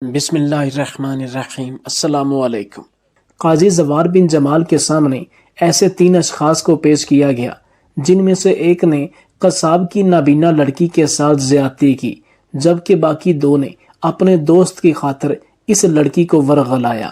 بسم اللہ الرحمن الرحیم۔ السلام علیکم۔ قاضی زوار بن جمال کے سامنے ایسے 3 اشخاص کو پیش کیا گیا جن میں سے ایک نے قصاب کی نابینا لڑکی کے ساتھ زیادتی کی، جبکہ باقی 2 نے اپنے دوست کی خاطر اس لڑکی کو ورغلایا۔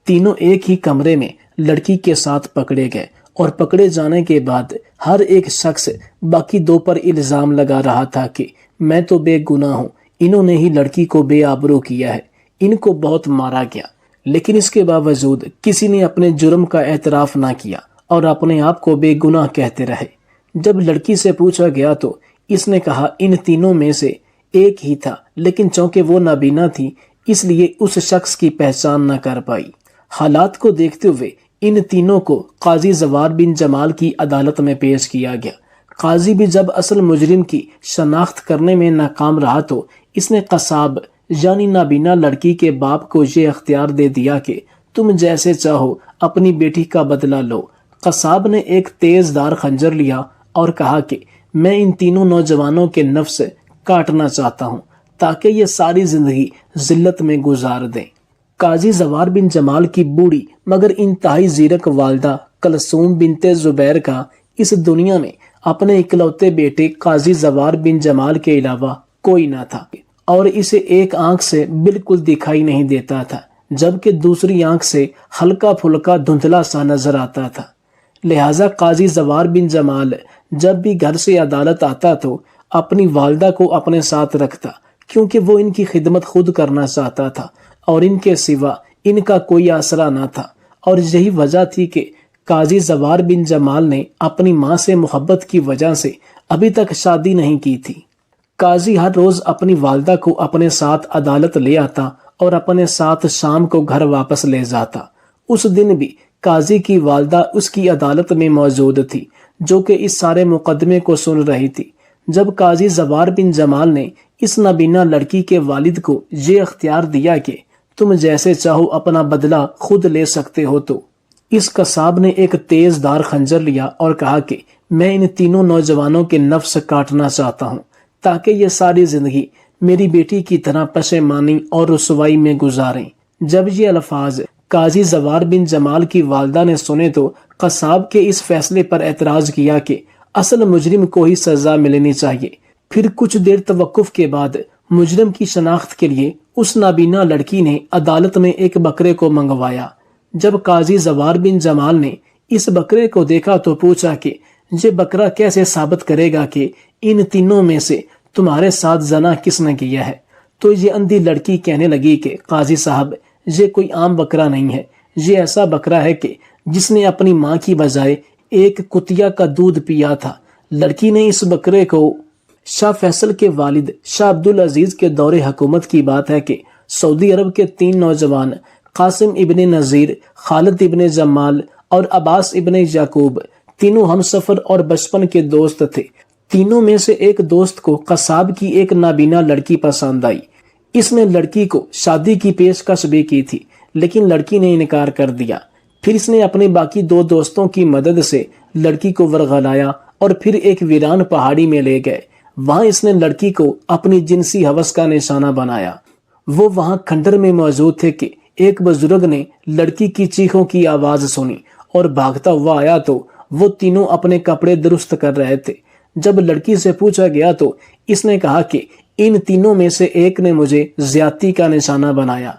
تینوں ایک ہی کمرے میں لڑکی کے ساتھ پکڑے گئے اور پکڑے جانے کے بعد ہر ایک شخص باقی 2 پر الزام لگا رہا تھا کہ میں تو بے گناہ ہوں، انہوں نے ہی لڑکی کو بے آبرو کیا ہے، ان کو بہت مارا گیا۔ لیکن اس کے باوجود کسی نے اپنے جرم کا اعتراف نہ کیا اور اپنے آپ کو بے گناہ کہتے رہے۔ جب لڑکی سے پوچھا گیا تو اس نے کہا ان تینوں میں سے ایک ہی تھا، لیکن چونکہ وہ نابینا تھی اس لیے اس شخص کی پہچان نہ کر پائی۔ حالات کو دیکھتے ہوئے ان تینوں کو قاضی زوار بن جمال کی عدالت میں پیش کیا گیا۔ قاضی بھی جب اصل مجرم کی شناخت کرنے میں ناکام رہا تو اس نے قصاب یعنی نابینا لڑکی کے باپ کو یہ اختیار دے دیا کہ تم جیسے چاہو اپنی بیٹی کا بدلہ لو۔ قصاب نے ایک تیز دار خنجر لیا اور کہا کہ میں ان تینوں نوجوانوں کے نفس کاٹنا چاہتا ہوں تاکہ یہ ساری زندگی ذلت میں گزار دیں۔ قاضی زوار بن جمال کی بوڑھی مگر انتہائی زیرک والدہ کلثوم بنت زبیر کا اس دنیا میں اپنے اکلوتے بیٹے قاضی زوار بن جمال کے علاوہ کوئی نہ تھا اور اسے ایک آنکھ سے بالکل دکھائی نہیں دیتا تھا، جبکہ دوسری آنکھ سے ہلکا پھلکا دھندلا سا نظر آتا تھا۔ لہٰذا قاضی زوار بن جمال جب بھی گھر سے عدالت آتا تو اپنی والدہ کو اپنے ساتھ رکھتا، کیونکہ وہ ان کی خدمت خود کرنا چاہتا تھا اور ان کے سوا ان کا کوئی آسرا نہ تھا۔ اور یہی وجہ تھی کہ قاضی زوار بن جمال نے اپنی ماں سے محبت کی وجہ سے ابھی تک شادی نہیں کی تھی۔ قاضی ہر روز اپنی والدہ کو اپنے ساتھ عدالت لے آتا اور اپنے ساتھ شام کو گھر واپس لے جاتا۔ اس دن بھی قاضی کی والدہ اس کی عدالت میں موجود تھی، جو کہ اس سارے مقدمے کو سن رہی تھی۔ جب قاضی زوار بن جمال نے اس نابینا لڑکی کے والد کو یہ اختیار دیا کہ تم جیسے چاہو اپنا بدلہ خود لے سکتے ہو تو اس قصاب نے ایک تیز دار خنجر لیا اور کہا کہ میں ان تینوں نوجوانوں کے نفس کاٹنا چاہتا ہوں تاکہ یہ ساری زندگی میری بیٹی کی طرح پشیمانی اور رسوائی میں گزاریں۔ جب یہ الفاظ قاضی زوار بن جمال کی والدہ نے سنے تو قصاب کے اس فیصلے پر اعتراض کیا کہ اصل مجرم کو ہی سزا ملنی چاہیے۔ پھر کچھ دیر توقف کے بعد مجرم کی شناخت کے لیے اس نابینا لڑکی نے عدالت میں ایک بکرے کو منگوایا۔ جب قاضی زوار بن جمال نے اس بکرے کو دیکھا تو پوچھا کہ یہ بکرا کیسے ثابت کرے گا کہ ان تینوں میں سے تمہارے ساتھ زنا کس نے کیا ہے؟ تو یہ اندھی لڑکی کہنے لگی کہ قاضی صاحب یہ کوئی عام بکرا نہیں ہے، یہ ایسا بکرا ہے کہ جس نے اپنی ماں کی بجائے ایک کتیا کا دودھ پیا تھا۔ لڑکی نے اس بکرے کو شاہ فیصل کے والد شاہ عبدالعزیز کے دور حکومت کی بات ہے کہ سعودی عرب کے 3 نوجوان قاسم ابن نذیر، خالد ابن جمال اور عباس ابن یعقوب تینوں ہم سفر اور بچپن کے دوست تھے۔ تینوں میں سے ایک دوست کو قصاب کی ایک نابینا لڑکی پسند آئی۔ اس نے لڑکی کو شادی کی پیشکش بھی کی تھی، لیکن لڑکی نے انکار کر دیا۔ پھر اس نے اپنے باقی 2 دوستوں کی مدد سے لڑکی کو ورغلایا اور پھر ایک ویران پہاڑی میں لے گئے۔ وہاں اس نے لڑکی کو اپنی جنسی ہوس کا نشانہ بنایا۔ وہ وہاں کھنڈر میں موجود تھے کہ ایک بزرگ نے لڑکی کی چیخوں کی آواز سنی اور بھاگتا ہوا آیا تو وہ تینوں اپنے کپڑے درست کر رہے تھے۔ جب لڑکی سے پوچھا گیا تو اس نے کہا کہ ان تینوں میں سے ایک نے مجھے زیادتی کا نشانہ بنایا،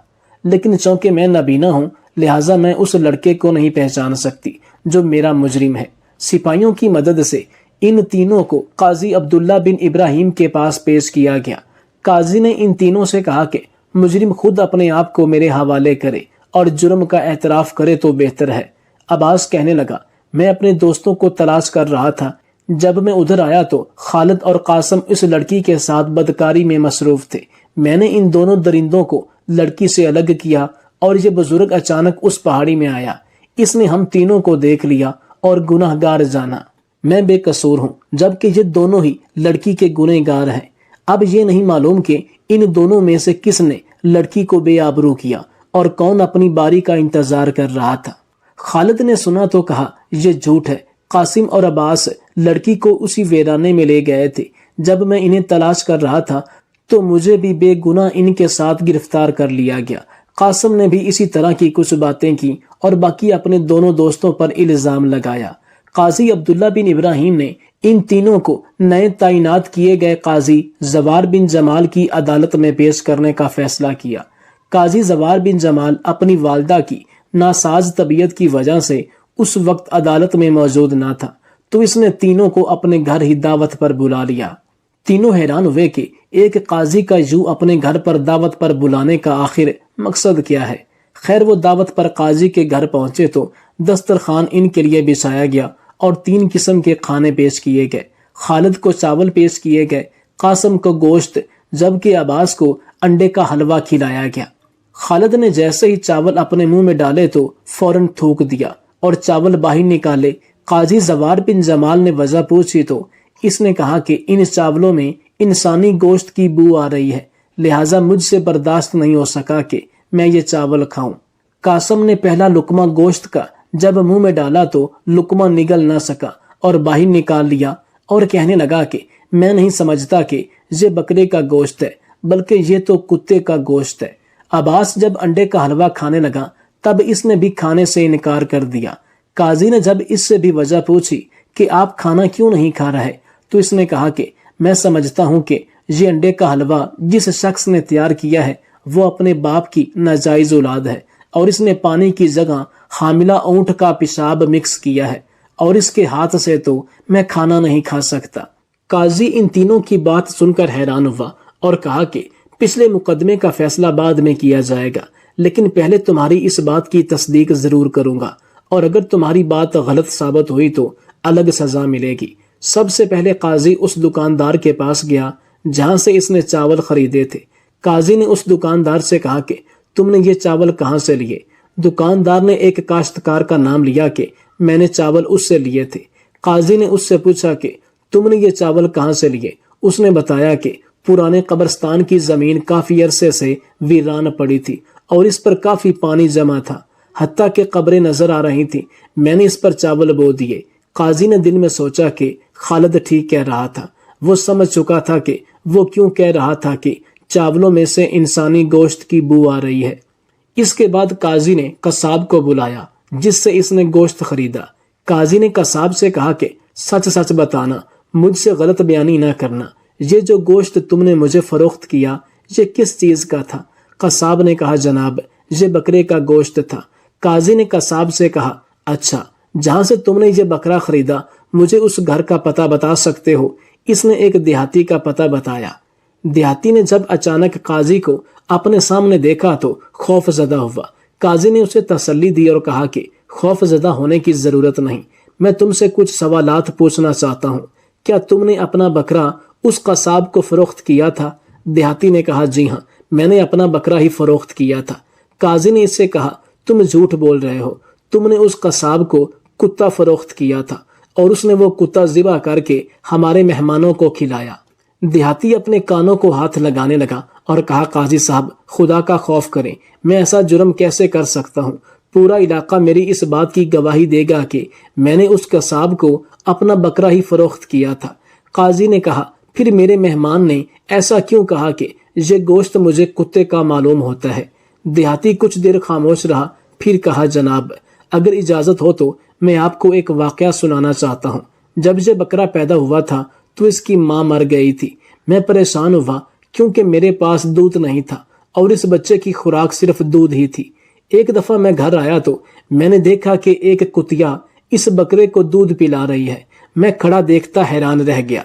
لیکن چونکہ میں نابینا ہوں لہٰذا میں اس لڑکے کو نہیں پہچان سکتی جو میرا مجرم ہے۔ سپاہیوں کی مدد سے ان تینوں کو قاضی عبداللہ بن ابراہیم کے پاس پیش کیا گیا۔ قاضی نے ان تینوں سے کہا کہ مجرم خود اپنے آپ کو میرے حوالے کرے اور جرم کا اعتراف کرے تو بہتر ہے۔ عباس کہنے لگا میں اپنے دوستوں کو تلاش کر رہا تھا، جب میں ادھر آیا تو خالد اور قاسم اس لڑکی کے ساتھ بدکاری میں مصروف تھے۔ میں نے ان دونوں درندوں کو لڑکی سے الگ کیا اور یہ بزرگ اچانک اس پہاڑی میں آیا۔ اس نے ہم تینوں کو دیکھ لیا اور گناہ گار جانا۔ میں بے قصور ہوں جبکہ یہ دونوں ہی لڑکی کے گنہ گار ہیں۔ اب یہ نہیں معلوم کہ ان دونوں میں سے کس نے لڑکی کو بے آبرو کیا اور کون اپنی باری کا انتظار کر رہا تھا۔ خالد نے سنا تو کہا یہ جھوٹ ہے، قاسم اور عباس لڑکی کو اسی ویرانے میں لے گئے تھے۔ جب میں انہیں تلاش کر رہا تھا تو مجھے بھی بے گناہ ان کے ساتھ گرفتار کر لیا گیا۔ قاسم نے بھی اسی طرح کی کچھ باتیں کی اور باقی اپنے دونوں دوستوں پر الزام لگایا۔ قاضی عبداللہ بن ابراہیم نے ان تینوں کو نئے تعینات کیے گئے قاضی زوار بن جمال کی عدالت میں پیش کرنے کا فیصلہ کیا۔ قاضی زوار بن جمال اپنی والدہ کی ناساز طبیعت کی وجہ سے اس وقت عدالت میں موجود نہ تھا، تو اس نے تینوں کو اپنے گھر ہی دعوت پر بلا لیا۔ تینوں حیران ہوئے کہ ایک قاضی کا یوں اپنے گھر پر دعوت پر بلانے کا آخر مقصد کیا ہے۔ خیر وہ دعوت پر قاضی کے گھر پہنچے تو دسترخوان ان کے لیے بچھایا گیا اور 3 قسم کے کھانے پیش کیے گئے۔ خالد کو چاول پیش کیے گئے، قاسم کو گوشت، جبکہ عباس کو انڈے کا حلوہ کھلایا گیا۔ خالد نے جیسے ہی چاول اپنے منہ میں ڈالے تو فوراً تھوک دیا اور چاول باہر نکالے۔ قاضی زوار بن جمال نے وجہ پوچھی تو اس نے کہا کہ ان چاولوں میں انسانی گوشت کی بو آ رہی ہے، لہٰذا مجھ سے برداشت نہیں ہو سکا کہ میں یہ چاول کھاؤں۔ قاسم نے پہلا لقمہ گوشت کا جب منہ میں ڈالا تو لقمہ نگل نہ سکا اور باہر نکال لیا اور کہنے لگا کہ میں نہیں سمجھتا کہ یہ بکرے کا گوشت ہے، بلکہ یہ تو کتے کا گوشت ہے۔ عباس جب انڈے کا حلوہ کھانے لگا تب اس نے بھی کھانے سے انکار کر دیا۔ قاضی نے جب اس سے بھی وجہ پوچھی کہ آپ کھانا کیوں نہیں کھا رہے تو اس نے کہا کہ میں سمجھتا ہوں کہ یہ انڈے کا حلوہ جس شخص نے تیار کیا ہے وہ اپنے باپ کی ناجائز اولاد ہے، اور اس نے پانی کی جگہ حاملہ اونٹ کا پیشاب مکس کیا ہے، اور اس کے ہاتھ سے تو میں کھانا نہیں کھا سکتا۔ قاضی ان تینوں کی بات سن کر حیران ہوا اور کہا کہ پچھلے مقدمے کا فیصلہ بعد میں کیا جائے گا، لیکن پہلے تمہاری اس بات کی تصدیق ضرور کروں گا، اور اگر تمہاری بات غلط ثابت ہوئی تو الگ سزا ملے گی۔ سب سے پہلے قاضی اس دکاندار کے پاس گیا جہاں سے اس نے چاول خریدے تھے۔ قاضی نے اس دکاندار سے کہا کہ تم نے یہ چاول کہاں سے لیے؟ دکاندار نے ایک کاشتکار کا نام لیا کہ میں نے چاول اس سے لیے تھے۔ قاضی نے اس سے پوچھا کہ تم نے یہ چاول کہاں سے لیے؟ اس نے بتایا کہ پرانے قبرستان کی زمین کافی عرصے سے ویران پڑی تھی اور اس پر کافی پانی جمع تھا، حتیٰ کہ قبریں نظر آ رہی تھی، میں نے اس پر چاول بو دیے۔ قاضی نے دل میں سوچا کہ خالد ٹھیک کہہ رہا تھا۔ وہ سمجھ چکا تھا کہ وہ کیوں کہہ رہا تھا کہ چاولوں میں سے انسانی گوشت کی بو آ رہی ہے۔ اس کے بعد قاضی نے قصاب کو بلایا جس سے اس نے گوشت خریدا۔ قاضی نے قصاب سے کہا کہ سچ سچ بتانا، مجھ سے غلط بیانی نہ کرنا، یہ جو گوشت تم نے مجھے فروخت کیا یہ کس چیز کا تھا؟ قصاب نے کہا جناب یہ بکرے کا گوشت تھا۔ قاضی نے قصاب سے کہا اچھا، جہاں سے تم نے یہ بکرا خریدا مجھے اس گھر کا پتہ بتا سکتے ہو؟ اس نے ایک دیہاتی کا پتہ بتایا۔ دیہاتی نے جب اچانک قاضی کو اپنے سامنے دیکھا تو خوف زدہ ہوا۔ قاضی نے اسے تسلی دی اور کہا کہ خوف زدہ ہونے کی ضرورت نہیں، میں تم سے کچھ سوالات پوچھنا چاہتا ہوں۔ کیا تم نے اپنا بکرا اس قصاب کو فروخت کیا تھا؟ دیہاتی نے کہا جی ہاں، میں نے اپنا بکرا ہی فروخت کیا تھا۔ قاضی نے اس سے کہا تم جھوٹ بول رہے ہو، تم نے اس قصاب کو کتا فروخت کیا تھا اور اس نے وہ کتا ذبح کر کے ہمارے مہمانوں کو کھلایا۔ دیہاتی اپنے کانوں کو ہاتھ لگانے لگا اور کہا قاضی صاحب خدا کا خوف کریں، میں ایسا جرم کیسے کر سکتا ہوں؟ پورا علاقہ میری اس بات کی گواہی دے گا کہ میں نے اس قصاب کو اپنا بکرا ہی فروخت کیا تھا۔ قاضی نے کہا پھر میرے مہمان نے ایسا کیوں کہا کہ یہ گوشت مجھے کتے کا معلوم ہوتا ہے؟ دیہاتی کچھ دیر خاموش رہا، پھر کہا جناب اگر اجازت ہو تو میں آپ کو ایک واقعہ سنانا چاہتا ہوں۔ جب یہ بکرا پیدا ہوا تھا تو اس کی ماں مر گئی تھی۔ میں پریشان ہوا کیونکہ میرے پاس دودھ نہیں تھا اور اس بچے کی خوراک صرف دودھ ہی تھی۔ ایک دفعہ میں گھر آیا تو میں نے دیکھا کہ ایک کتیا اس بکرے کو دودھ پلا رہی ہے۔ میں کھڑا دیکھتا حیران رہ گیا،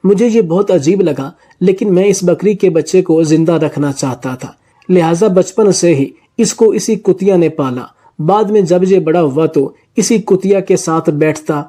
مجھے یہ بہت عجیب لگا، لیکن میں اس بکری کے بچے کو زندہ رکھنا چاہتا تھا، لہٰذا بچپن سے ہی اس کو اسی کتیا نے پالا۔ بعد میں جب یہ بڑا ہوا تو اسی کتیا کے ساتھ بیٹھتا،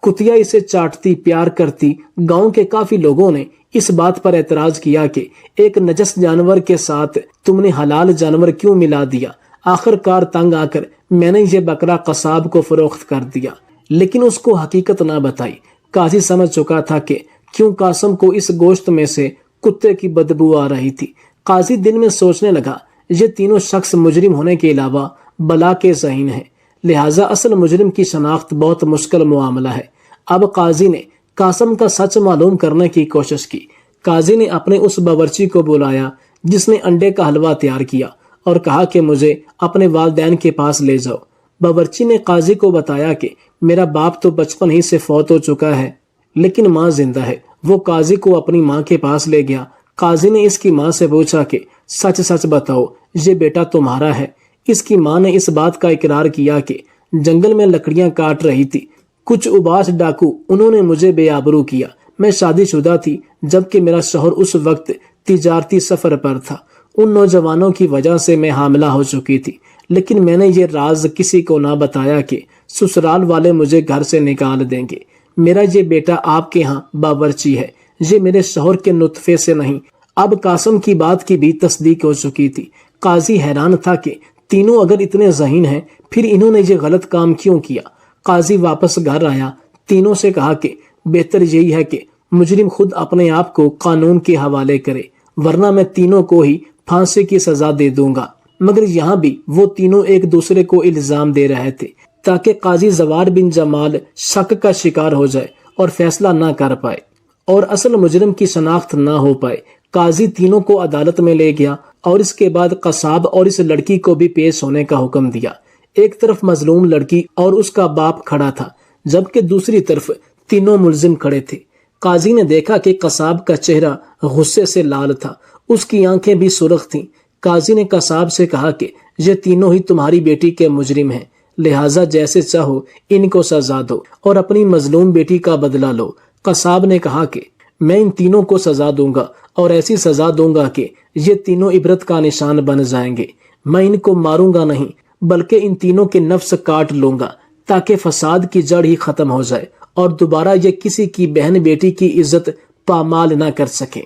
کتیا اسے چاٹتی، پیار کرتی۔ گاؤں کے کافی لوگوں نے اس بات پر اعتراض کیا کہ ایک نجس جانور کے ساتھ تم نے حلال جانور کیوں ملا دیا؟ آخر کار تنگ آ کر میں نے یہ بکرا قصاب کو فروخت کر دیا، لیکن اس کو حقیقت نہ بتائی۔ قاضی سمجھ چکا تھا کہ کیوں قاسم کو اس گوشت میں سے کتے کی بدبو آ رہی تھی۔ قاضی دن میں سوچنے لگا یہ تینوں شخص مجرم ہونے کے علاوہ بلا کے ذہین ہیں، لہٰذا اصل مجرم کی شناخت بہت مشکل معاملہ ہے۔ اب قاضی نے قاسم کا سچ معلوم کرنے کی کوشش کی۔ قاضی نے اپنے اس باورچی کو بلایا جس نے انڈے کا حلوہ تیار کیا اور کہا کہ مجھے اپنے والدین کے پاس لے جاؤ۔ باورچی نے قاضی کو بتایا کہ میرا باپ تو بچپن ہی سے فوت ہو چکا ہے لیکن ماں زندہ ہے۔ وہ قاضی کو اپنی ماں کے پاس لے گیا۔ قاضی نے اس کی ماں سے پوچھا کہ سچ سچ بتاؤ یہ بیٹا تمہارا ہے؟ اس کی ماں نے اس بات کا اقرار کیا کہ جنگل میں لکڑیاں کاٹ رہی تھی، کچھ اباس ڈاکو انہوں نے مجھے بے آبرو کیا۔ میں شادی شدہ تھی جبکہ میرا شوہر اس وقت تجارتی سفر پر تھا۔ ان نوجوانوں کی وجہ سے میں حاملہ ہو چکی تھی، لیکن میں نے یہ راز کسی کو نہ بتایا کہ سسرال والے مجھے گھر سے نکال دیں گے۔ میرا یہ بیٹا آپ کے ہاں باورچی ہے، یہ میرے شوہر کے نطفے سے نہیں۔ اب قاسم کی بات کی بھی تصدیق ہو چکی تھی۔ قاضی حیران تھا کہ تینوں اگر اتنے ذہین ہیں پھر انہوں نے یہ غلط کام کیوں کیا۔ قاضی واپس گھر آیا، تینوں سے کہا کہ بہتر یہی ہے کہ مجرم خود اپنے آپ کو قانون کے حوالے کرے، ورنہ میں تینوں کو ہی پھانسی کی سزا دے دوں گا۔ مگر یہاں بھی وہ تینوں ایک دوسرے کو الزام دے رہے تھے تاکہ قاضی زوار بن جمال شک کا شکار ہو جائے اور فیصلہ نہ کر پائے اور اصل مجرم کی شناخت نہ ہو پائے۔ قاضی تینوں کو عدالت میں لے گیا اور اس کے بعد قصاب اور اس لڑکی کو بھی پیش ہونے کا حکم دیا۔ ایک طرف مظلوم لڑکی اور اس کا باپ کھڑا تھا جبکہ دوسری طرف تینوں ملزم کھڑے تھے۔ قاضی نے دیکھا کہ قصاب کا چہرہ غصے سے لال تھا، اس کی آنکھیں بھی سرخ تھیں۔ قاضی نے قصاب سے کہا کہ یہ تینوں ہی تمہاری بیٹی کے مجرم ہیں، لہٰذا جیسے چاہو ان کو سزا دو اور اپنی مظلوم بیٹی کا بدلہ لو۔ قصاب نے کہا کہ میں ان تینوں کو سزا دوں گا اور ایسی سزا دوں گا کہ یہ تینوں عبرت کا نشان بن جائیں گے۔ میں ان کو ماروں گا نہیں بلکہ ان تینوں کے نفس کاٹ لوں گا تاکہ فساد کی جڑ ہی ختم ہو جائے اور دوبارہ یہ کسی کی بہن بیٹی کی عزت پامال نہ کر سکے۔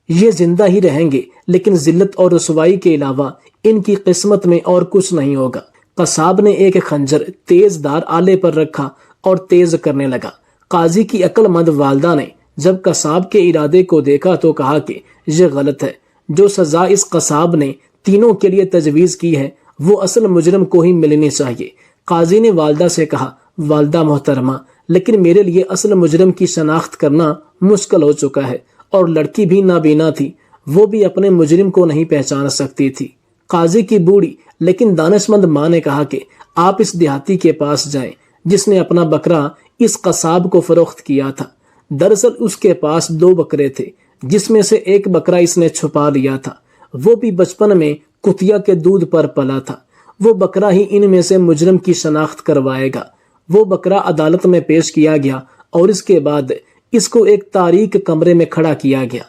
یہ زندہ ہی رہیں گے لیکن ذلت اور رسوائی کے علاوہ ان کی قسمت میں اور کچھ نہیں ہوگا۔ قصاب نے ایک خنجر تیز دار آلے پر رکھا اور تیز کرنے لگا۔ قاضی کی عقل مند والدہ نے جب قصاب کے ارادے کو دیکھا تو کہا کہ یہ غلط ہے، جو سزا اس قصاب نے تینوں کے لیے تجویز کی ہے وہ اصل مجرم کو ہی ملنی چاہیے۔ قاضی نے والدہ سے کہا، والدہ محترمہ، لیکن میرے لیے اصل مجرم کی شناخت کرنا مشکل ہو چکا ہے اور لڑکی بھی نابینا تھی، وہ بھی اپنے مجرم کو نہیں پہچان سکتی تھی۔ قاضی کی بوڑھی لیکن دانشمند ماں نے کہا کہ آپ اس دیہاتی کے پاس جائیں جس نے اپنا بکرا اس قصاب کو فروخت کیا تھا۔ دراصل اس کے پاس 2 بکرے تھے جس میں سے ایک بکرا اس نے چھپا لیا تھا، وہ بھی بچپن میں کتیا کے دودھ پر پلا تھا۔ وہ بکرا ہی ان میں سے مجرم کی شناخت کروائے گا۔ وہ بکرا عدالت میں پیش کیا گیا اور اس کے بعد اس کو ایک تاریک کمرے میں کھڑا کیا گیا۔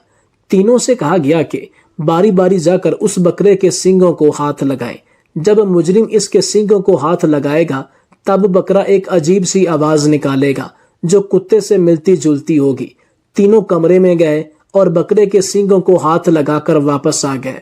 تینوں سے کہا گیا کہ باری باری جا کر اس بکرے کے سینگوں کو ہاتھ لگائیں۔ جب مجرم اس کے سینگوں کو ہاتھ لگائے گا تب بکرا ایک عجیب سی آواز نکالے گا جو کتے سے ملتی جلتی ہوگی۔ تینوں کمرے میں گئے اور بکرے کے سینگوں کو ہاتھ لگا کر واپس آ گئے۔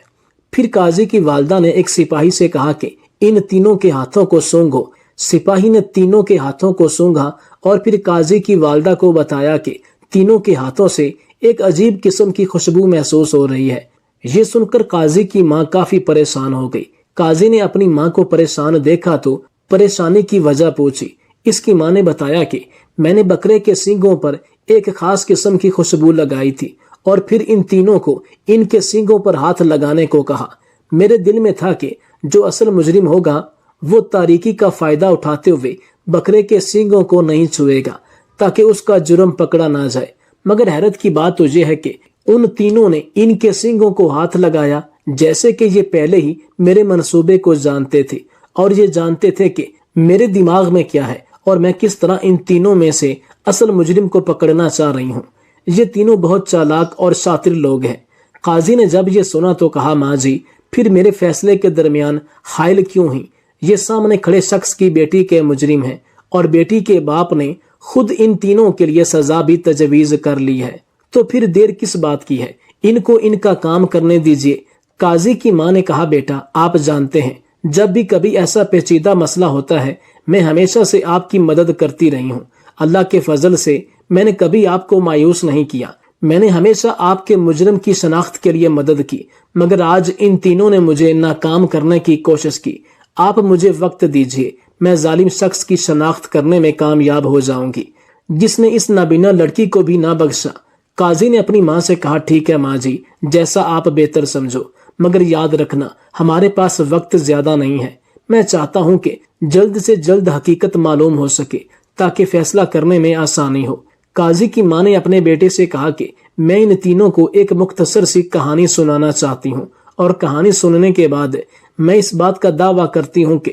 پھر قاضی کی والدہ نے ایک سپاہی سے کہا کہ ان تینوں کے ہاتھوں کو سونگھو۔ سپاہی نے تینوں کے ہاتھوں کو سونگھا اور پھر قاضی کی والدہ کو بتایا کہ تینوں کے ہاتھوں سے ایک عجیب قسم کی خوشبو محسوس ہو رہی ہے۔ یہ سن کر قاضی کی ماں کافی پریشان ہو گئی۔ قاضی نے اپنی ماں کو پریشان دیکھا تو پریشانی کی وجہ پوچھی۔ اس کی ماں نے بتایا کہ میں نے بکرے کے سینگوں پر ایک خاص قسم کی خوشبو لگائی تھی اور پھر ان تینوں کو ان کے سینگوں پر ہاتھ لگانے کو کہا۔ میرے دل میں تھا کہ جو اصل مجرم ہوگا وہ تاریکی کا فائدہ اٹھاتے ہوئے بکرے کے سینگوں کو نہیں چھوئے گا تاکہ اس کا جرم پکڑا نہ جائے، مگر حیرت کی بات تو یہ ہے کہ ان تینوں نے ان کے سینگوں کو ہاتھ لگایا جیسے کہ یہ پہلے ہی میرے منصوبے کو جانتے تھے اور یہ جانتے تھے کہ میرے دماغ میں کیا ہے اور میں کس طرح ان تینوں میں سے اصل مجرم کو پکڑنا چاہ رہی ہوں۔ یہ تینوں بہت چالاک اور شاطر لوگ ہیں۔ قاضی نے جب یہ سنا تو کہا، ماں جی پھر میرے فیصلے کے درمیان حائل کیوں ہیں؟ یہ سامنے کھڑے شخص کی بیٹی کے مجرم ہیں اور بیٹی کے باپ نے خود ان تینوں کے لیے سزا بھی تجویز کر لی ہے، تو پھر دیر کس بات کی ہے؟ ان کو ان کا کام کرنے دیجیے۔ قاضی کی ماں نے کہا، بیٹا آپ جانتے ہیں جب بھی کبھی ایسا پیچیدہ مسئلہ ہوتا ہے میں ہمیشہ سے آپ کی مدد کرتی رہی ہوں۔ اللہ کے فضل سے میں نے کبھی آپ کو مایوس نہیں کیا۔ میں نے ہمیشہ آپ کے مجرم کی شناخت کے لیے مدد کی، مگر آج ان تینوں نے مجھے ناکام کرنے کی کوشش کی۔ آپ مجھے وقت دیجیے، میں ظالم شخص کی شناخت کرنے میں کامیاب ہو جاؤں گی جس نے اس نابینا لڑکی کو بھی نہ بخشا۔ قاضی نے اپنی ماں سے کہا ٹھیک ہے ماں جی، جیسا آپ بہتر سمجھو، مگر یاد رکھنا ہمارے پاس وقت زیادہ نہیں ہے۔ میں چاہتا ہوں کہ جلد سے جلد حقیقت معلوم ہو سکے تاکہ فیصلہ کرنے میں آسانی ہو۔ قاضی کی ماں نے اپنے بیٹے سے کہا کہ میں ان تینوں کو ایک مختصر سی کہانی سنانا چاہتی ہوں، اور کہانی سننے کے بعد میں اس بات کا دعویٰ کرتی ہوں کہ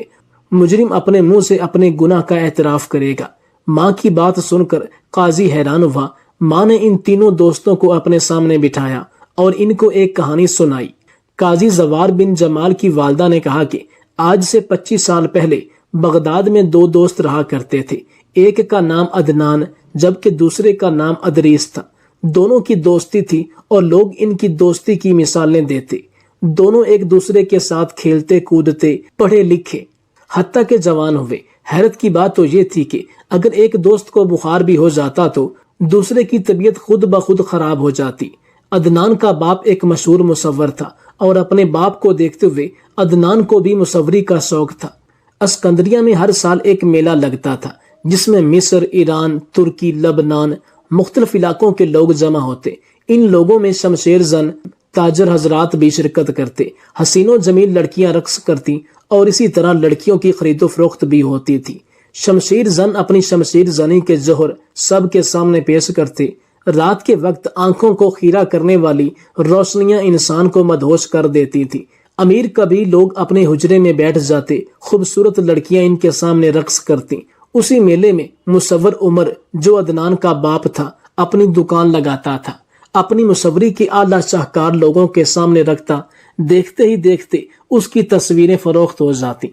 مجرم اپنے منہ سے اپنے گناہ کا اعتراف کرے گا۔ ماں کی بات سن کر قاضی حیران ہوا۔ ماں نے ان تینوں دوستوں کو اپنے سامنے بٹھایا اور ان کو ایک کہانی سنائی۔ قاضی زوار بن جمال کی والدہ نے کہا کہ آج سے 25 سال پہلے بغداد میں 2 دوست رہا کرتے تھے۔ ایک کا نام عدنان جبکہ دوسرے کا نام ادریس تھا۔ دونوں کی دوستی تھی اور لوگ ان کی دوستی کی مثالیں دیتے۔ دونوں ایک دوسرے کے ساتھ کھیلتے کودتے، پڑھے لکھے، حتیٰ کہ جوان ہوئے۔ حیرت کی بات تو یہ تھی کہ اگر ایک دوست کو بخار بھی ہو جاتا تو دوسرے کی طبیعت خود بخود خراب ہو جاتی۔ عدنان کا باپ ایک مشہور مصور تھا اور اپنے باپ کو دیکھتے ہوئے عدنان کو بھی مصوری کا شوق تھا۔ اسکندریہ میں ہر سال ایک میلہ لگتا تھا جس میں مصر، ایران، ترکی، لبنان، مختلف علاقوں کے لوگ جمع ہوتے۔ ان لوگوں میں شمشیر زن تاجر حضرات بھی شرکت کرتے، حسین و جمیل لڑکیاں رقص کرتی اور اسی طرح لڑکیوں کی خرید و فروخت بھی ہوتی تھی۔ شمشیر زن اپنی شمشیر زنی کے جوہر سب کے سامنے پیش کرتے۔ رات کے وقت آنکھوں کو خیرہ کرنے والی روشنیاں انسان کو مدہوش کر دیتی تھی۔ امیر کبھی لوگ اپنے حجرے میں بیٹھ جاتے، خوبصورت لڑکیاں ان کے سامنے رقص کرتی۔ اسی میلے میں مصور عمر جو عدنان کا باپ تھا اپنی دکان لگاتا تھا، اپنی مصوری کے اعلیٰ شاہکار لوگوں کے سامنے رکھتا۔ دیکھتے ہی دیکھتے اس کی تصویریں فروخت ہو جاتی۔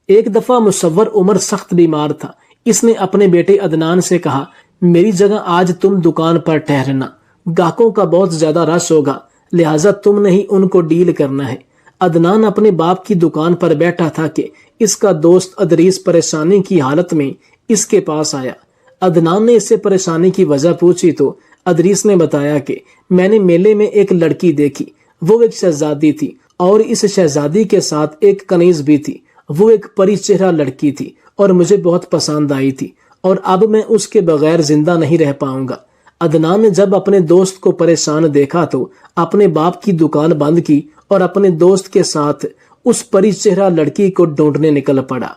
ایک دفعہ مصور عمر سخت بیمار تھا۔ اس نے اپنے بیٹے عدنان سے کہا میری جگہ آج تم دکان پر ٹھہرنا، گاہکوں کا بہت زیادہ رش ہوگا، لہٰذا تم نے ہی ان کو ڈیل کرنا ہے۔ عدنان اپنے باپ کی دکان پر بیٹھا تھا کہ اس کا دوست ادریس پریشانی کی حالت میں اس کے پاس آیا۔ عدنان نے اس سے پریشانی کی وجہ پوچھی تو ادریس نے بتایا کہ میں نے میلے میں ایک لڑکی دیکھی، وہ ایک شہزادی تھی اور اس شہزادی کے ساتھ ایک کنیز بھی تھی۔ وہ ایک پری چہرہ لڑکی تھی اور مجھے بہت پسند آئی تھی، اور اب میں اس کے بغیر زندہ نہیں رہ پاؤں گا۔ عدنان نے جب اپنے دوست کو پریشان دیکھا تو اپنے باپ کی دکان بند کی اور اپنے دوست کے ساتھ اس پری چہرہ لڑکی کو ڈھونڈنے نکل پڑا۔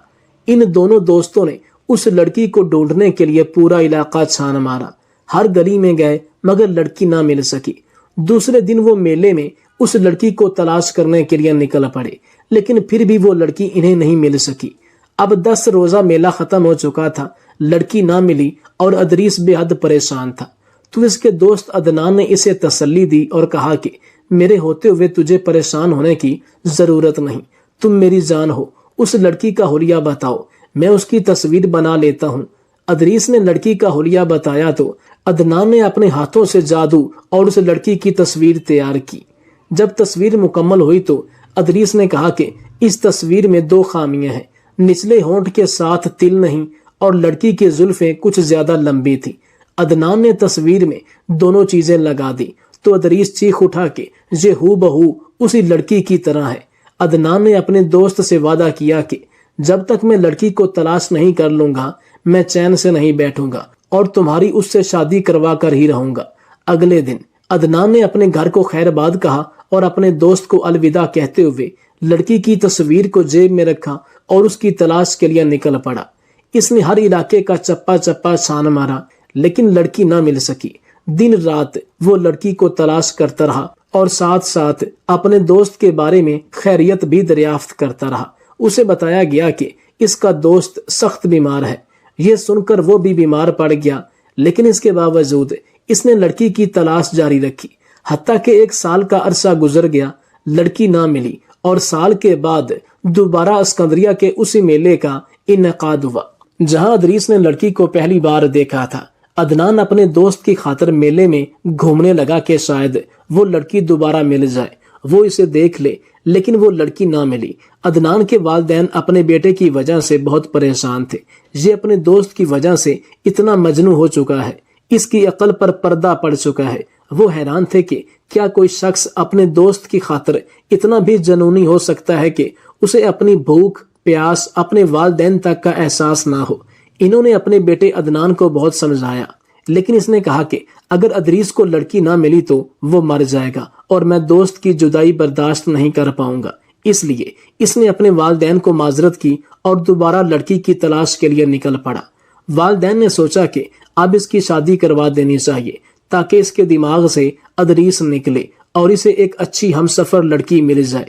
ان دونوں دوستوں نے اس لڑکی کو ڈھونڈنے کے لیے پورا علاقہ چھان مارا، ہر گلی میں گئے مگر لڑکی نہ مل سکی۔ دوسرے دن وہ میلے میں اس لڑکی کو تلاش کرنے کے لیے نکل پڑے، لیکن پھر بھی وہ لڑکی انہیں نہیں مل سکی۔ اب 10 روزہ میلہ ختم ہو چکا تھا، لڑکی نہ ملی اور ادریس بے حد پریشان تھا۔ تو اس کے دوست عدنان نے اسے تسلی دی اور کہا کہ میرے ہوتے ہوئے تجھے پریشان ہونے کی ضرورت نہیں، تم میری جان ہو، اس لڑکی کا حلیہ بتاؤ، میں اس کی تصویر بنا لیتا ہوں۔ ادریس نے لڑکی کا حلیہ بتایا تو عدنان نے اپنے ہاتھوں سے جادو اور اس لڑکی کی تصویر تیار کی۔ جب تصویر مکمل ہوئی تو ادریس نے کہا کہ اس تصویر میں 2 خامیاں ہیں، نچلے ہونٹ کے ساتھ تل نہیں اور لڑکی کی زلفیں کچھ زیادہ لمبی تھی۔ عدنان نے تصویر میں دونوں چیزیں لگا دی تو ادریس چیخ اٹھا کہ یہ ہو بہو اسی لڑکی کی طرح ہے۔ عدنان نے اپنے دوست سے وعدہ کیا کہ جب تک میں لڑکی کو تلاش نہیں کر لوں گا میں چین سے نہیں بیٹھوں گا اور تمہاری اس سے شادی کروا کر ہی رہوں گا۔ اگلے دن عدنان نے اپنے گھر کو خیر باد کہا اور اپنے دوست کو الوداع کہتے ہوئے لڑکی کی تصویر کو جیب میں رکھا اور اس کی تلاش کے لیے نکل پڑا۔ اس نے ہر علاقے کا چپا چپا چھان مارا لیکن لڑکی نہ مل سکی۔ دن رات وہ لڑکی کو تلاش کرتا رہا اور ساتھ ساتھ اپنے دوست کے بارے میں خیریت بھی دریافت کرتا رہا۔ اسے بتایا گیا کہ اس کا دوست سخت بیمار ہے۔ یہ سن کر وہ بھی بیمار پڑ گیا، لیکن اس کے باوجود اس نے لڑکی کی تلاش جاری رکھی، حتیٰ کہ 1 سال کا عرصہ گزر گیا، لڑکی نہ ملی اور سال کے بعد دوبارہ اسکندریہ کے اسی میلے کا انعقاد ہوا جہاں ادریس نے لڑکی کو پہلی بار دیکھا تھا۔ عدنان اپنے دوست کی خاطر میلے میں گھومنے لگا کہ شاید وہ لڑکی دوبارہ مل جائے، وہ اسے دیکھ لے، لیکن وہ لڑکی نہ ملی۔ عدنان کے والدین اپنے بیٹے کی وجہ سے بہت پریشان تھے۔ یہ اپنے دوست کی وجہ سے اتنا مجنون ہو چکا ہے، اس کی عقل پر پردہ پڑ چکا ہے۔ وہ حیران تھے کہ کیا کوئی شخص اپنے دوست کی خاطر اتنا بھی جنونی ہو سکتا ہے کہ اسے اپنی بھوک پیاس اپنے والدین تک کا احساس نہ ہو۔ انہوں نے اپنے بیٹے عدنان کو بہت سمجھایا، لیکن اس نے کہا کہ اگر ادریس کو لڑکی نہ ملی تو وہ مر جائے گا اور میں دوست کی جدائی برداشت نہیں کر پاؤں گا۔ اس لیے اس نے اپنے والدین کو معذرت کی اور دوبارہ لڑکی کی تلاش کے لیے نکل پڑا۔ والدین نے سوچا کہ اب اس کی شادی کروا دینی چاہیے تاکہ اس کے دماغ سے ادریس نکلے اور اسے ایک اچھی ہمسفر لڑکی مل جائے۔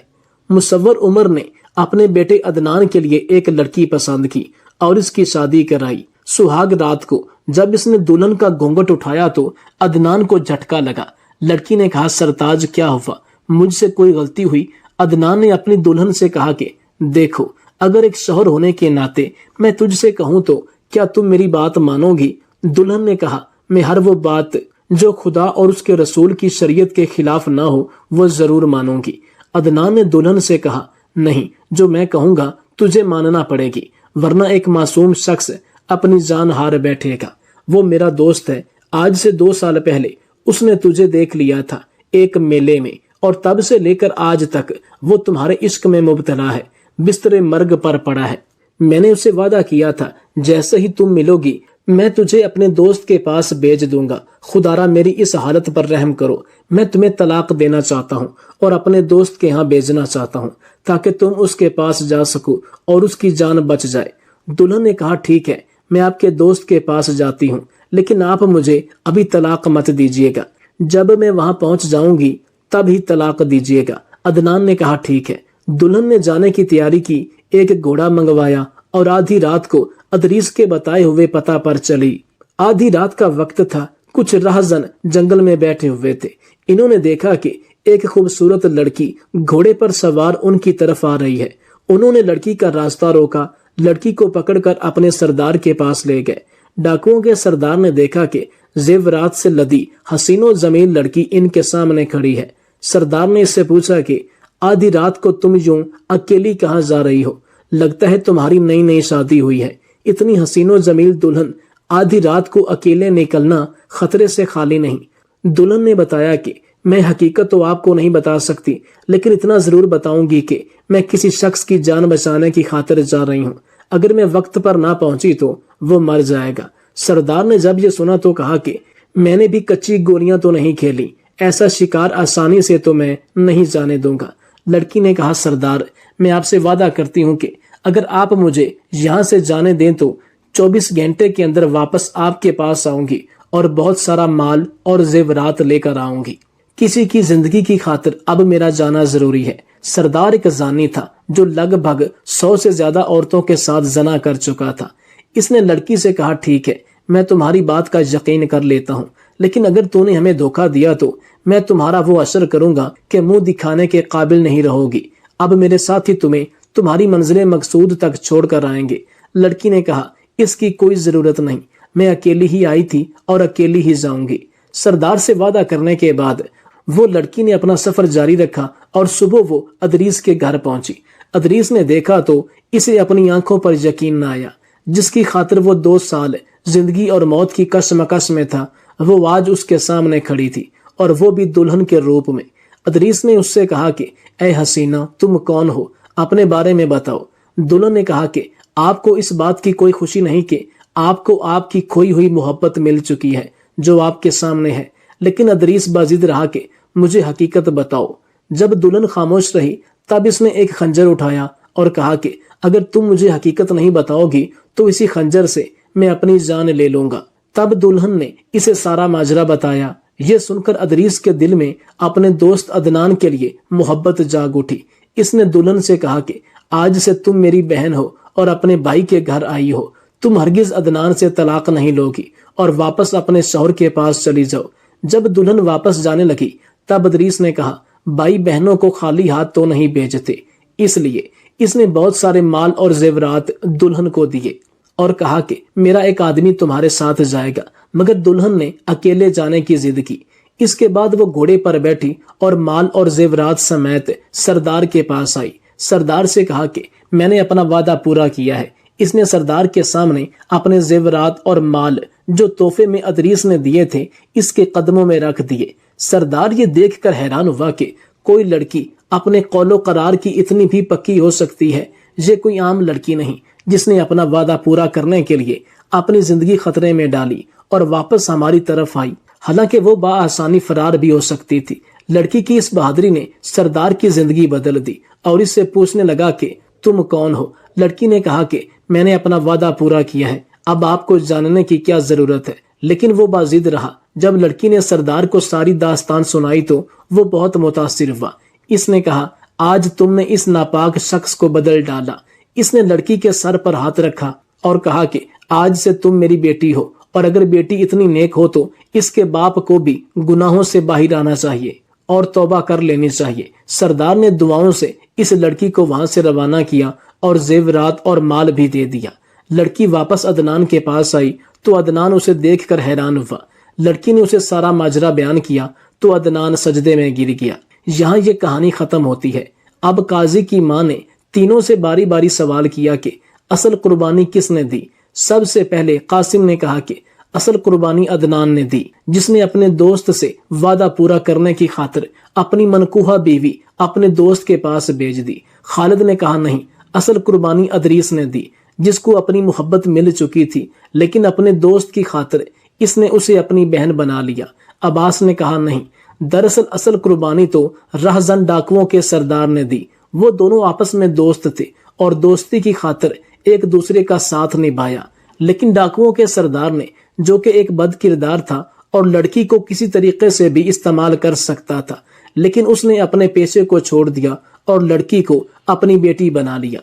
مصور عمر نے اپنے بیٹے عدنان کے لیے ایک لڑکی پسند کی اور اس کی شادی کرائی۔ سہاگ رات کو جب اس نے دلہن کا گھونگھٹ اٹھایا تو عدنان کو جھٹکا لگا۔ لڑکی نے کہا، سرتاج کیا ہوا؟ مجھ سے کوئی غلطی ہوئی؟ عدنان نے اپنی دلہن سے کہا کہ دیکھو، اگر ایک شوہر ہونے کے ناطے میں تجھ سے کہوں تو کیا تم میری بات مانو گی؟ دلہن نے کہا، میں ہر وہ بات جو خدا اور اس کے رسول کی شریعت کے خلاف نہ ہو وہ ضرور مانوں گی۔ عدنان نے دلہن سے کہا، نہیں، جو میں کہوں گا تجھے ماننا پڑے گی، ورنہ ایک معصوم شخص اپنی جان ہار بیٹھے گا۔ وہ میرا دوست ہے، آج سے 2 سال پہلے اس نے تجھے دیکھ لیا تھا ایک میلے میں، اور تب سے لے کر آج تک وہ تمہارے عشق میں مبتلا ہے، بستر مرگ پر پڑا ہے۔ میں نے اسے وعدہ کیا تھا جیسے ہی تم ملو گی میں تجھے اپنے دوست کے پاس بھیج دوں گا۔ خدارا میری اس حالت پر رحم کرو، میں تمہیں طلاق دینا چاہتا ہوں اور اپنے دوست کے ہاں بھیجنا چاہتا ہوں تاکہ تم اس کے پاس جا سکو اور اس کی جان بچ جائے۔ دلہن نے کہا، ٹھیک ہے، میں آپ کے دوست کے پاس جاتی ہوں، لیکن آپ مجھے ابھی طلاق مت دیجیے گا، جب میں وہاں پہنچ جاؤں گی تب ہی طلاق دیجیے گا۔ عدنان نے کہا، ٹھیک ہے۔ دلہن نے جانے کی تیاری کی، ایک گھوڑا منگوایا اور آدھی رات کو ادریس کے بتائے ہوئے پتہ پر چلی۔ آدھی رات کا وقت تھا، کچھ راہزن جنگل میں بیٹھے ہوئے تھے۔ انہوں نے دیکھا کہ ایک خوبصورت لڑکی گھوڑے پر سوار ان کی طرف آ رہی ہے۔ انہوں نے لڑکی کا راستہ روکا، لڑکی کو پکڑ کر اپنے سردار کے پاس لے گئے۔ ڈاکوؤں کے سردار نے دیکھا کہ زیورات سے لدی حسین و جمیل لڑکی ان کے سامنے کھڑی ہے۔ سردار نے اس سے پوچھا کہ آدھی رات کو تم یوں اکیلی کہاں جا رہی ہو؟ لگتا ہے تمہاری نئی نئی شادی ہوئی ہے۔ اتنی حسین و جمیل دلہن آدھی رات کو اکیلے نکلنا خطرے سے خالی نہیں۔ دلہن نے بتایا کہ میں حقیقت تو آپ کو نہیں بتا سکتی، لیکن اتنا ضرور بتاؤں گی کہ میں کسی شخص کی جان بچانے کی خاطر جا رہی ہوں۔ اگر میں وقت پر نہ پہنچی تو وہ مر جائے گا۔ سردار نے جب یہ سنا تو کہا کہ میں نے بھی کچی گولیاں تو نہیں کھیلی، ایسا شکار آسانی سے تو میں نہیں جانے دوں گا۔ لڑکی نے کہا، سردار میں آپ سے وعدہ کرتی ہوں کہ اگر آپ مجھے یہاں سے جانے دیں تو 24 گھنٹے کے اندر واپس آپ کے پاس آؤں گی اور بہت سارا مال اور زیورات لے کر آؤں گی۔ کسی کی زندگی کی خاطر اب میرا جانا ضروری ہے۔ سردار ایک زانی تھا جو لگ بھگ 100 سے زیادہ عورتوں کے ساتھ زنا کر چکا تھا۔ اس نے لڑکی سے کہا، ٹھیک ہے، میں تمہاری بات کا یقین کر لیتا ہوں، لیکن اگر تو نے ہمیں دھوکہ دیا تو میں تمہارا وہ اثر کروں گا کہ منہ دکھانے کے قابل نہیں رہو گی۔ اب میرے ساتھ ہی تمہیں تمہاری منزل مقصود تک چھوڑ کر آئیں گے۔ لڑکی نے کہا، اس کی کوئی ضرورت نہیں، میں اکیلی ہی آئی تھی اور اکیلی ہی جاؤں گی۔ سردار سے وعدہ کرنے کے بعد وہ لڑکی نے اپنا سفر جاری رکھا اور صبح وہ ادریس کے گھر پہنچی۔ ادریس نے دیکھا تو اسے اپنی آنکھوں پر یقین نہ آیا۔ جس کی خاطر وہ 2 سال زندگی اور موت کی کشمکش میں تھا، وہ آج اس کے سامنے کھڑی تھی، اور وہ بھی دلہن کے روپ میں۔ ادریس نے اس سے کہا کہ اے حسینہ، تم کون ہو؟ اپنے بارے میں بتاؤ۔ دلہن نے کہا کہ آپ کو اس بات کی کوئی خوشی نہیں کہ آپ کو آپ کی کھوئی ہوئی محبت مل چکی ہے جو آپ کے سامنے ہے، لیکن ادریس باضد رہا کہ مجھے حقیقت بتاؤ۔ جب دلہن خاموش رہی تب اس نے ایک خنجر اٹھایا اور کہا کہ اگر تم مجھے حقیقت نہیں بتاؤ گی تو اسی خنجر سے میں اپنی جان لے لوں گا۔ تب دلہن نے اسے سارا ماجرا بتایا۔ یہ سن کر ادریس کے دل میں اپنے دوست عدنان کے لیے محبت جاگ اٹھی۔ اس نے دلہن سے کہا کہ آج سے تم میری بہن ہو اور اپنے بھائی کے گھر آئی ہو، تم ہرگز عدنان سے طلاق نہیں لوگی اور واپس اپنے شوہر کے پاس چلی جاؤ۔ جب دلہن واپس جانے لگی تب ادریس نے کہا، بھائی بہنوں کو خالی ہاتھ تو نہیں بھیجتے، اس لیے اس نے بہت سارے مال اور زیورات دلہن کو دیے اور کہا کہ میرا ایک آدمی تمہارے ساتھ جائے گا، مگر دلہن نے اکیلے جانے کی ضد کی۔ اس کے بعد وہ گھوڑے پر بیٹھی اور مال اور زیورات سمیت سردار کے پاس آئی۔ سردار سے کہا کہ میں نے اپنا وعدہ پورا کیا ہے۔ اس نے سردار کے سامنے اپنے زیورات اور مال جو تحفے میں ادریس نے دیے تھے اس کے قدموں میں رکھ دیے۔ سردار یہ دیکھ کر حیران ہوا کہ کوئی لڑکی اپنے قول و قرار کی اتنی بھی پکی ہو سکتی ہے۔ یہ کوئی عام لڑکی نہیں جس نے اپنا وعدہ پورا کرنے کے لیے اپنی زندگی خطرے میں ڈالی اور واپس ہماری طرف آئی، حالانکہ وہ بآسانی فرار بھی ہو سکتی تھی۔ لڑکی کی اس بہادری نے سردار کی زندگی بدل دی اور اس سے پوچھنے لگا کہ تم کون ہو؟ لڑکی نے کہا کہ میں نے اپنا وعدہ پورا کیا ہے، اب آپ کو جاننے کی کیا ضرورت ہے؟ لیکن وہ باضد رہا۔ جب لڑکی نے سردار کو ساری داستان سنائی تو وہ بہت متاثر ہوا۔ اس نے کہا، آج تم نے اس ناپاک شخص کو بدل ڈالا۔ اس نے لڑکی کے سر پر ہاتھ رکھا اور کہا کہ آج سے تم میری بیٹی ہو، اور اگر بیٹی اتنی نیک ہو تو اس کے باپ کو بھی گناہوں سے باہر آنا چاہیے اور توبہ کر لینی چاہیے۔ سردار نے دعاؤں سے اس لڑکی کو وہاں سے روانہ کیا اور زیورات اور مال بھی دے دیا۔ لڑکی واپس عدنان کے پاس آئی تو عدنان اسے دیکھ کر حیران ہوا۔ لڑکی نے اسے سارا ماجرا بیان کیا تو عدنان سجدے میں گر گیا۔ یہاں یہ کہانی ختم ہوتی ہے۔ اب قاضی کی ماں نے تینوں سے باری باری سوال کیا کہ اصل قربانی کس نے دی؟ سب سے پہلے قاسم نے کہا کہ اصل قربانی عدنان نے دی، جس نے اپنے دوست سے وعدہ پورا کرنے کی خاطر اپنی منکوہہ بیوی اپنے دوست کے پاس بھیج دی۔ خالد نے کہا نہیں، اصل قربانی ادریس نے دی، جس کو اپنی محبت مل چکی تھی، لیکن اپنے دوست کی خاطر اس نے اسے اپنی بہن بنا لیا۔ عباس نے کہا نہیں، دراصل اصل قربانی تو رہزن ڈاکوؤں کے سردار نے دی۔ وہ دونوں آپس میں دوست تھے اور دوستی کی خاطر ایک دوسرے کا ساتھ نبھایا، لیکن ڈاکوؤں کے سردار نے، جو کہ ایک بد کردار تھا اور لڑکی کو کسی طریقے سے بھی استعمال کر سکتا تھا، لیکن اس نے اپنے پیشے کو چھوڑ دیا اور لڑکی کو اپنی بیٹی بنا لیا۔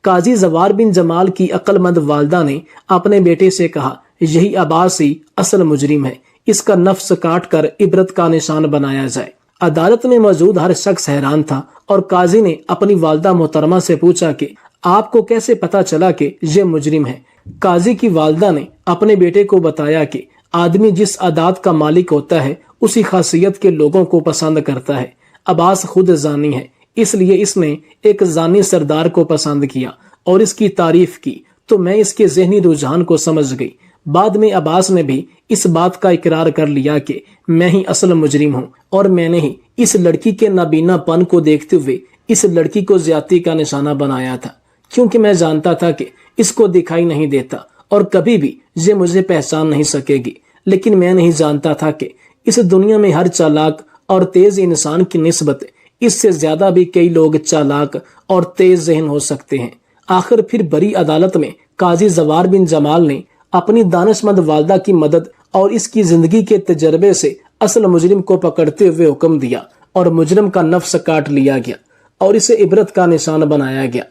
قاضی زوار بن جمال کی عقل مند والدہ نے اپنے بیٹے سے کہا، یہی عباس ہی اصل مجرم ہے، اس کا نفس کاٹ کر عبرت کا نشان بنایا جائے۔ عدالت میں موجود ہر شخص حیران تھا اور قاضی نے اپنی والدہ محترمہ سے پوچھا کہ آپ کو کیسے پتا چلا کہ یہ مجرم ہے؟ قاضی کی والدہ نے اپنے بیٹے کو بتایا کہ آدمی جس عادات کا مالک ہوتا ہے اسی خاصیت کے لوگوں کو پسند کرتا ہے۔ عباس خود زانی ہے، اس لیے اس نے ایک زانی سردار کو پسند کیا اور اس کی تعریف کی، تو میں اس کے ذہنی رجحان کو سمجھ گئی۔ بعد میں عباس نے بھی اس بات کا اقرار کر لیا کہ میں ہی اصل مجرم ہوں اور میں نے ہی اس لڑکی کے نابینا پن کو دیکھتے ہوئے اس لڑکی کو زیادتی کا نشانہ بنایا تھا، کیونکہ میں جانتا تھا کہ اس کو دکھائی نہیں دیتا اور کبھی بھی یہ مجھے پہچان نہیں سکے گی، لیکن میں نہیں جانتا تھا کہ اس دنیا میں ہر چالاک اور تیز انسان کی نسبت اس سے زیادہ بھی کئی لوگ چالاک اور تیز ذہن ہو سکتے ہیں۔ آخر پھر بڑی عدالت میں قاضی زوار بن جمال نے اپنی دانشمند والدہ کی مدد اور اس کی زندگی کے تجربے سے اصل مجرم کو پکڑتے ہوئے حکم دیا اور مجرم کا نفس کاٹ لیا گیا اور اسے عبرت کا نشان بنایا گیا۔